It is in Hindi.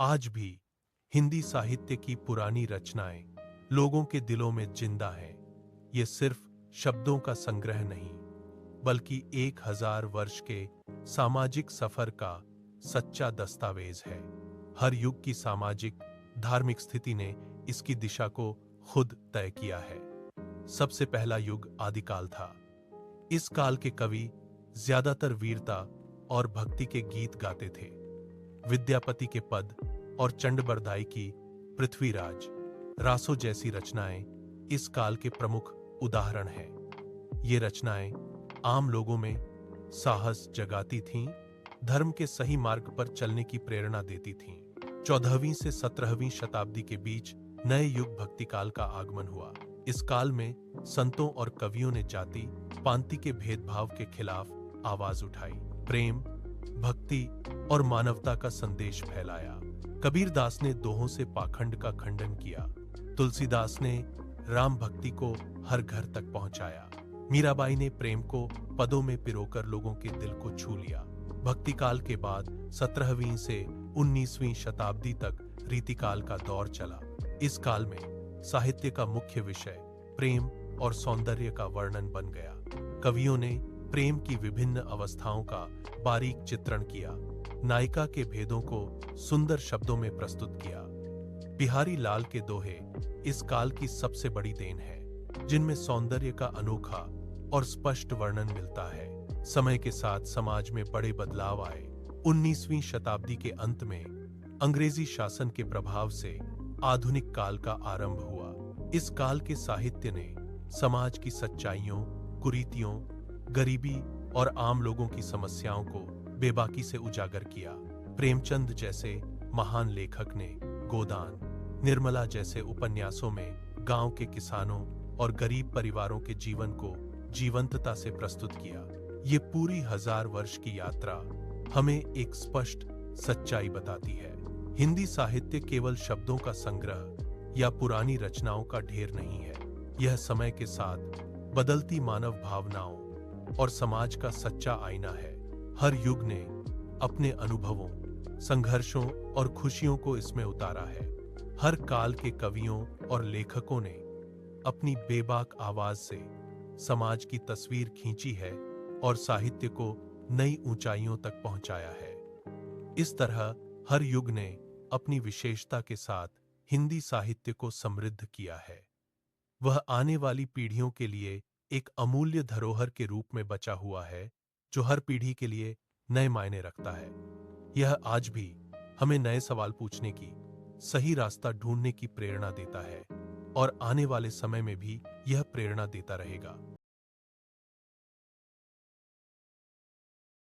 आज भी हिंदी साहित्य की पुरानी रचनाएं लोगों के दिलों में जिंदा हैं। ये सिर्फ शब्दों का संग्रह नहीं, बल्कि 1000 वर्ष के सामाजिक सफर का सच्चा दस्तावेज है। हर युग की सामाजिक धार्मिक स्थिति ने इसकी दिशा को खुद तय किया है। सबसे पहला युग आदिकाल था। इस काल के कवि ज्यादातर वीरता और भक्ति के गीत गाते थे। विद्यापति के पद और चंडबरदाई की पृथ्वीराज, रासो जैसी रचनाएं इस काल के प्रमुख उदाहरण हैं। ये रचनाएं आम लोगों में साहस जगाती थीं, धर्म के सही मार्ग पर चलने की प्रेरणा देती थीं। 14वीं से 17वीं शताब्दी के बीच नए युग भक्ति काल का आगमन हुआ। इस काल में संतों और कवियों ने जाति पांति के भेदभाव के खिलाफ आवाज उठाई, प्रेम, भक्ति और मानवता का संदेश फैलाया। कबीर दास ने दोहों से पाखंड का खंडन किया। तुलसीदास ने राम भक्ति को हर घर तक पहुंचाया। मीराबाई ने प्रेम को पदों में पिरोकर लोगों के दिल को छू लिया। भक्ति काल के बाद 17वीं से 19वीं शताब्दी तक रीतिकाल का दौर चला। इस काल में साहित्य का मुख्य विषय प्रेम और सौंदर्य का वर्णन बन गया। कवियों ने प्रेम की विभिन्न अवस्थाओं का बारीक चित्रण किया, नायिका के भेदों को सुंदर शब्दों में प्रस्तुत किया। बिहारी लाल के दोहे इस काल की सबसे बड़ी देन है, जिनमें सौंदर्य का अनोखा और स्पष्ट वर्णन मिलता है। समय के साथ समाज में बड़े बदलाव आए। 19वीं शताब्दी के अंत में अंग्रेजी शासन के प्रभाव से आधुनिक काल का आरंभ हुआ। इस काल के साहित्य ने समाज की सच्चाइयों, कुरीतियों, गरीबी और आम लोगों की समस्याओं को बेबाकी से उजागर किया। प्रेमचंद जैसे महान लेखक ने गोदान, निर्मला जैसे उपन्यासों में गांव के किसानों और गरीब परिवारों के जीवन को जीवंतता से प्रस्तुत किया। ये पूरी 1000 वर्ष की यात्रा हमें एक स्पष्ट सच्चाई बताती है। हिंदी साहित्य केवल शब्दों का संग्रह या पुरानी रचनाओं का ढेर नहीं है। यह समय के साथ बदलती मानव भावनाओं और समाज का सच्चा आईना है। हर युग ने अपने अनुभवों, संघर्षों और खुशियों को इसमें उतारा है। हर काल के कवियों और लेखकों ने अपनी बेबाक आवाज से समाज की तस्वीर खींची है और साहित्य को नई ऊंचाइयों तक पहुंचाया है। इस तरह हर युग ने अपनी विशेषता के साथ हिंदी साहित्य को समृद्ध किया है। वह आने वाली पीढ़ियों के लिए एक अमूल्य धरोहर के रूप में बचा हुआ है, जो हर पीढ़ी के लिए नए मायने रखता है। यह आज भी हमें नए सवाल पूछने की, सही रास्ता ढूंढने की प्रेरणा देता है और आने वाले समय में भी यह प्रेरणा देता रहेगा।